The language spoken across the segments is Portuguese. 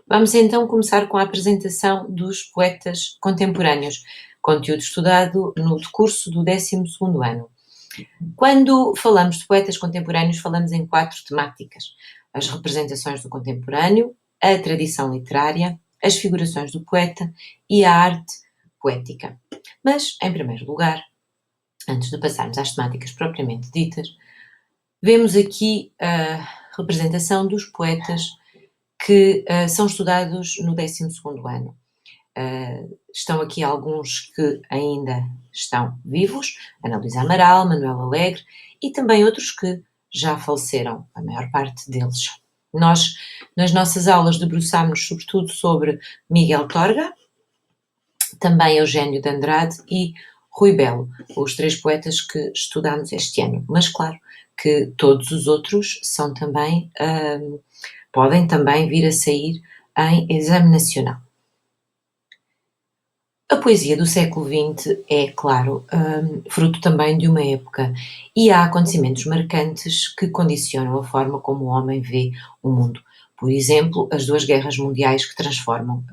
Vamos então começar com a apresentação dos poetas contemporâneos, conteúdo estudado no decurso do 12º ano. Quando falamos de poetas contemporâneos, falamos em 4 temáticas: as representações do contemporâneo, a tradição literária, as figurações do poeta e a arte poética. Mas, em primeiro lugar, antes de passarmos às temáticas propriamente ditas, vemos aqui a representação dos poetas que são estudados no 12º ano. Estão aqui alguns que ainda estão vivos, Ana Luísa Amaral, Manuel Alegre, e também outros que já faleceram, a maior parte deles. Nós, nas nossas aulas, debruçámos sobretudo sobre Miguel Torga, também Eugênio de Andrade e Rui Belo, os 3 poetas que estudámos este ano. Mas claro que todos os outros são também, podem também vir a sair em exame nacional. A poesia do século XX é, claro, fruto também de uma época, e há acontecimentos marcantes que condicionam a forma como o homem vê o mundo. Por exemplo, as 2 guerras mundiais que transformam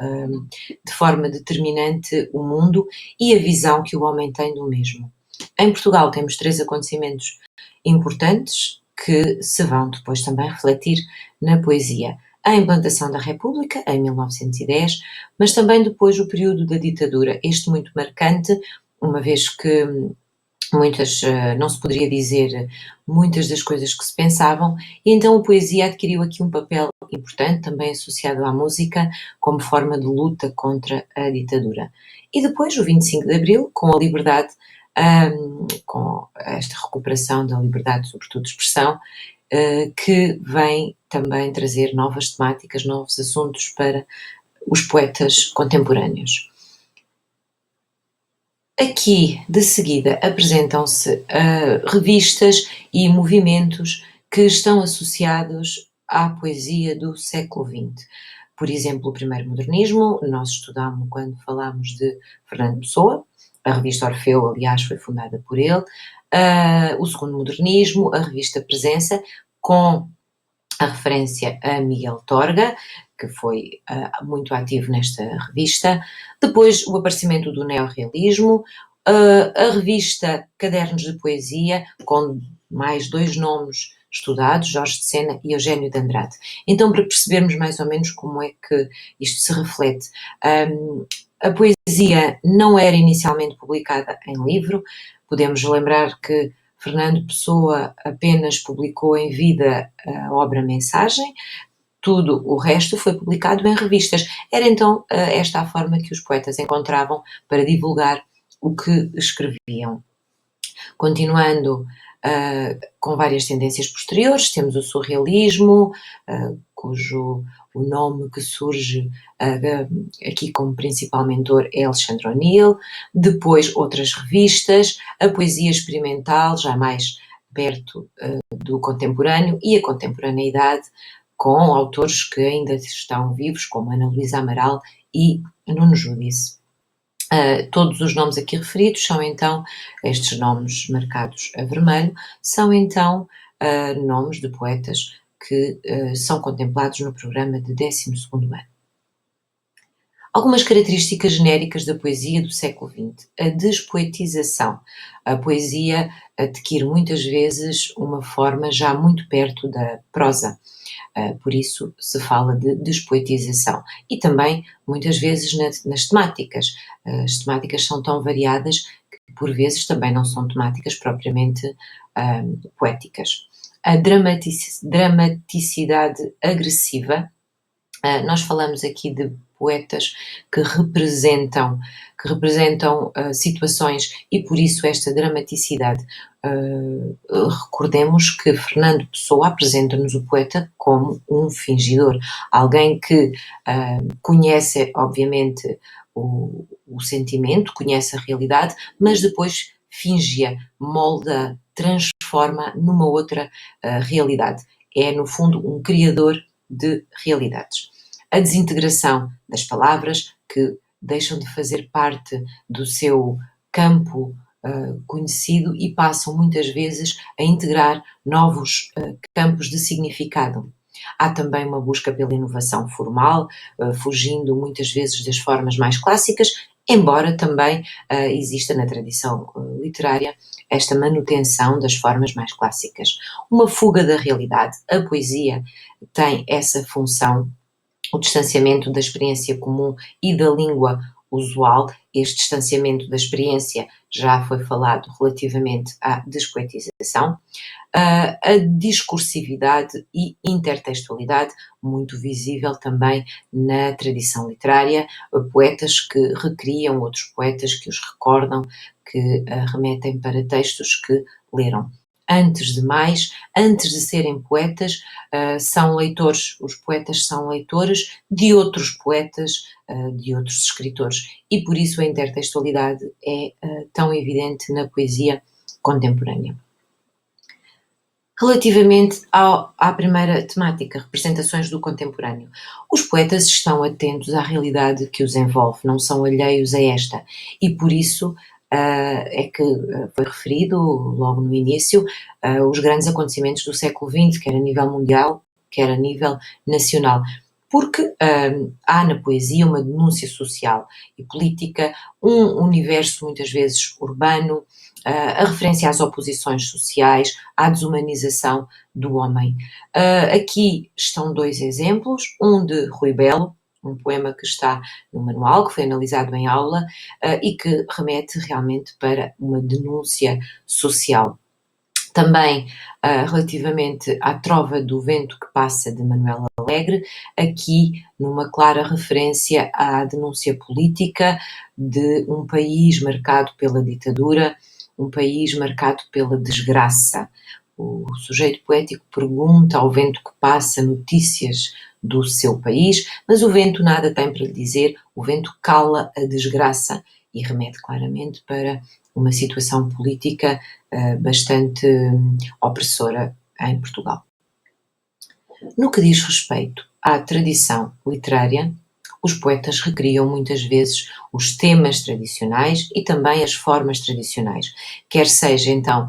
de forma determinante o mundo e a visão que o homem tem do mesmo. Em Portugal temos 3 acontecimentos importantes que se vão depois também refletir na poesia: a implantação da República, em 1910, mas também depois o período da ditadura, este muito marcante, uma vez que não se poderia dizer muitas das coisas que se pensavam, e então a poesia adquiriu aqui um papel importante, também associado à música, como forma de luta contra a ditadura. E depois o 25 de Abril, com a liberdade, com esta recuperação da liberdade, sobretudo de expressão, que vem também trazer novas temáticas, novos assuntos para os poetas contemporâneos. Aqui, de seguida, apresentam-se revistas e movimentos que estão associados à poesia do século XX. Por exemplo, o primeiro modernismo, nós estudámos quando falámos de Fernando Pessoa, a revista Orfeu, aliás, foi fundada por ele. O segundo modernismo, a revista Presença, com a referência a Miguel Torga, que foi muito ativo nesta revista. Depois o aparecimento do neorrealismo, a revista Cadernos de Poesia, com mais 2 nomes estudados, Jorge de Sena e Eugênio de Andrade. Então, para percebermos mais ou menos como é que isto se reflete, a poesia não era inicialmente publicada em livro. Podemos lembrar que Fernando Pessoa apenas publicou em vida a obra Mensagem, tudo o resto foi publicado em revistas. Era então esta a forma que os poetas encontravam para divulgar o que escreviam. Continuando com várias tendências posteriores, temos o surrealismo, cujo o nome que surge aqui como principal mentor é Alexandre O'Neill. Depois outras revistas, a poesia experimental, já mais perto do contemporâneo, e a contemporaneidade, com autores que ainda estão vivos, como Ana Luísa Amaral e Nuno Judice. Todos os nomes aqui referidos são então, estes nomes marcados a vermelho, são então nomes de poetas que são contemplados no programa de 12º ano. Algumas características genéricas da poesia do século XX. A despoetização. A poesia adquire muitas vezes uma forma já muito perto da prosa. Por isso se fala de despoetização. E também, muitas vezes, nas temáticas. As temáticas são tão variadas que, por vezes, também não são temáticas propriamente poéticas. A dramaticidade agressiva. Nós falamos aqui de poetas que representam situações, e por isso esta dramaticidade. Recordemos que Fernando Pessoa apresenta-nos o poeta como um fingidor, alguém que conhece, obviamente, o sentimento, conhece a realidade, mas depois finge-a, molda, transforma numa outra realidade. É, no fundo, um criador de realidades. A desintegração das palavras, que deixam de fazer parte do seu campo conhecido e passam muitas vezes a integrar novos campos de significado. Há também uma busca pela inovação formal, fugindo muitas vezes das formas mais clássicas, embora também exista na tradição literária esta manutenção das formas mais clássicas. Uma fuga da realidade. A poesia tem essa função, o distanciamento da experiência comum e da língua usual. Este distanciamento da experiência já foi falado relativamente à despoetização. A discursividade e intertextualidade, muito visível também na tradição literária, poetas que recriam outros poetas, que os recordam, que remetem para textos que leram. Antes de mais, antes de serem poetas, são leitores, os poetas são leitores de outros poetas, de outros escritores, e por isso a intertextualidade é tão evidente na poesia contemporânea. Relativamente à primeira temática, representações do contemporâneo, os poetas estão atentos à realidade que os envolve, não são alheios a esta, e por isso é que foi referido logo no início os grandes acontecimentos do século XX, quer a nível mundial, quer a nível nacional, porque há na poesia uma denúncia social e política, um universo muitas vezes urbano, a referência às oposições sociais, à desumanização do homem. Aqui estão dois exemplos, um de Rui Belo, um poema que está no manual, que foi analisado em aula e que remete realmente para uma denúncia social. Também relativamente à Trova do Vento que Passa, de Manuel Alegre, aqui numa clara referência à denúncia política de um país marcado pela ditadura, um país marcado pela desgraça. O sujeito poético pergunta ao vento que passa notícias do seu país, mas o vento nada tem para lhe dizer, o vento cala a desgraça e remete claramente para uma situação política bastante opressora em Portugal. No que diz respeito à tradição literária, os poetas recriam muitas vezes os temas tradicionais e também as formas tradicionais, quer seja então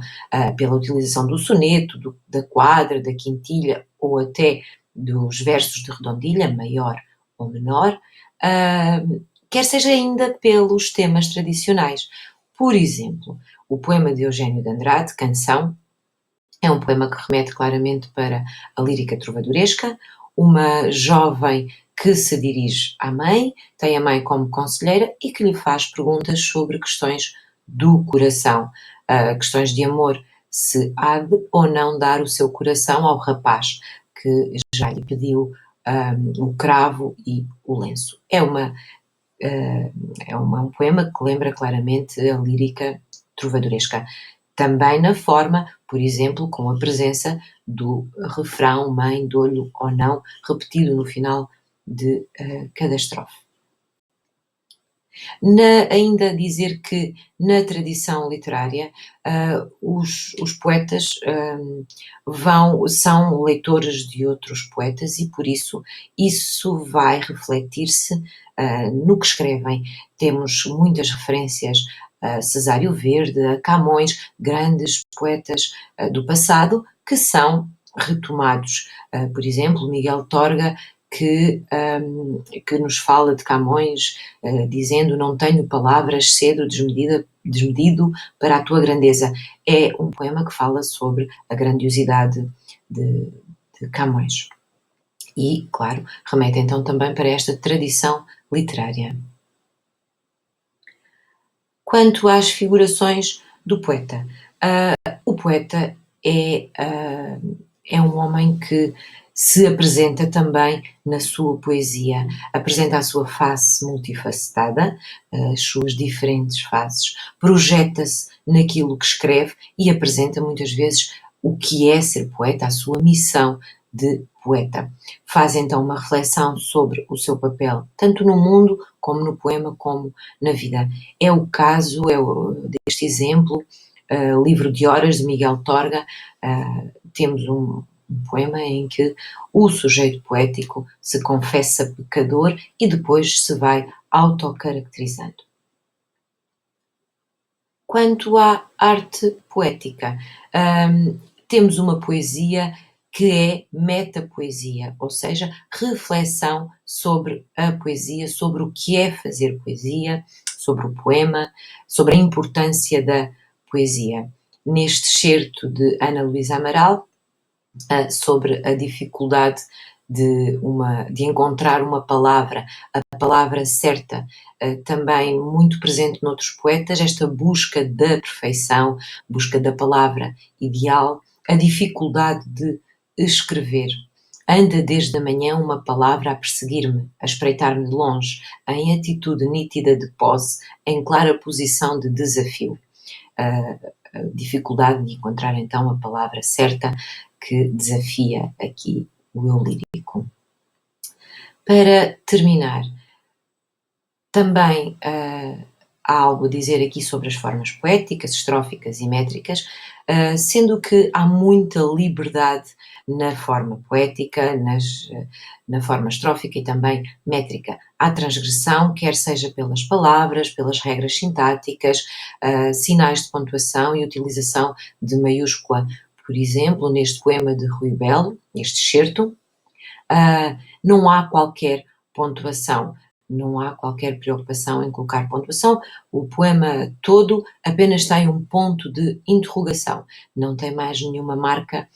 pela utilização do soneto, da quadra, da quintilha ou até dos versos de redondilha, maior ou menor, quer seja ainda pelos temas tradicionais. Por exemplo, o poema de Eugênio de Andrade, Canção, é um poema que remete claramente para a lírica trovadoresca, uma jovem que se dirige à mãe, tem a mãe como conselheira e que lhe faz perguntas sobre questões do coração, questões de amor, se há de ou não dar o seu coração ao rapaz que já lhe pediu o cravo e o lenço. É um poema que lembra claramente a lírica trovadoresca. Também na forma, por exemplo, com a presença do refrão mãe, dou-lhe ou não, repetido no final de cada estrofe. Ainda dizer que na tradição literária os poetas são leitores de outros poetas e por isso vai refletir-se no que escrevem. Temos muitas referências a Cesário Verde, a Camões, grandes poetas do passado que são retomados. Por exemplo, Miguel Torga, que nos fala de Camões, dizendo: não tenho palavras, cedo desmedido para a tua grandeza. É um poema que fala sobre a grandiosidade de Camões. E, claro, remete então também para esta tradição literária. Quanto às figurações do poeta, o poeta é um homem que se apresenta também na sua poesia, apresenta a sua face multifacetada, as suas diferentes faces, projeta-se naquilo que escreve e apresenta muitas vezes o que é ser poeta, a sua missão de poeta. Faz então uma reflexão sobre o seu papel, tanto no mundo, como no poema, como na vida. É o caso deste exemplo, Livro de Horas, de Miguel Torga. Temos um poema em que o sujeito poético se confessa pecador e depois se vai autocaracterizando. Quanto à arte poética, temos uma poesia que é metapoesia, ou seja, reflexão sobre a poesia, sobre o que é fazer poesia, sobre o poema, sobre a importância da poesia. Neste excerto de Ana Luísa Amaral, sobre a dificuldade de encontrar uma palavra, a palavra certa, também muito presente noutros poetas, esta busca da perfeição, busca da palavra ideal, a dificuldade de escrever. Anda desde a manhã uma palavra a perseguir-me, a espreitar-me de longe, em atitude nítida de posse, em clara posição de desafio. A dificuldade de encontrar então a palavra certa que desafia aqui o eu lírico. Para terminar, também há algo a dizer aqui sobre as formas poéticas, estróficas e métricas, sendo que há muita liberdade na forma poética, na forma estrófica e também métrica. Há transgressão, quer seja pelas palavras, pelas regras sintáticas, sinais de pontuação e utilização de maiúscula. Por exemplo, neste poema de Rui Belo, neste excerto, não há qualquer pontuação, não há qualquer preocupação em colocar pontuação. O poema todo apenas tem um ponto de interrogação, não tem mais nenhuma marca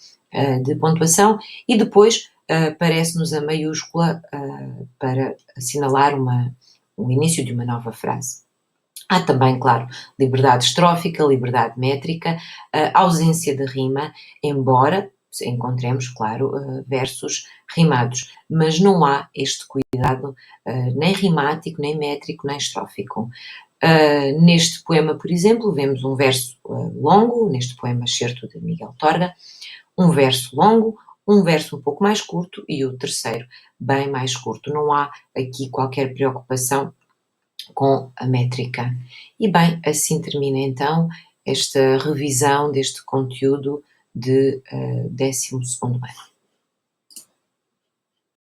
de pontuação, e depois aparece-nos a maiúscula para assinalar o início de uma nova frase. Há também, claro, liberdade estrófica, liberdade métrica, ausência de rima, embora encontremos, claro, versos rimados, mas não há este cuidado nem rimático, nem métrico, nem estrófico. Neste poema, por exemplo, vemos um verso longo, neste poema excerto de Miguel Torga, um verso longo, um verso um pouco mais curto e o terceiro bem mais curto. Não há aqui qualquer preocupação com a métrica. E bem, assim termina então esta revisão deste conteúdo de 12º ano.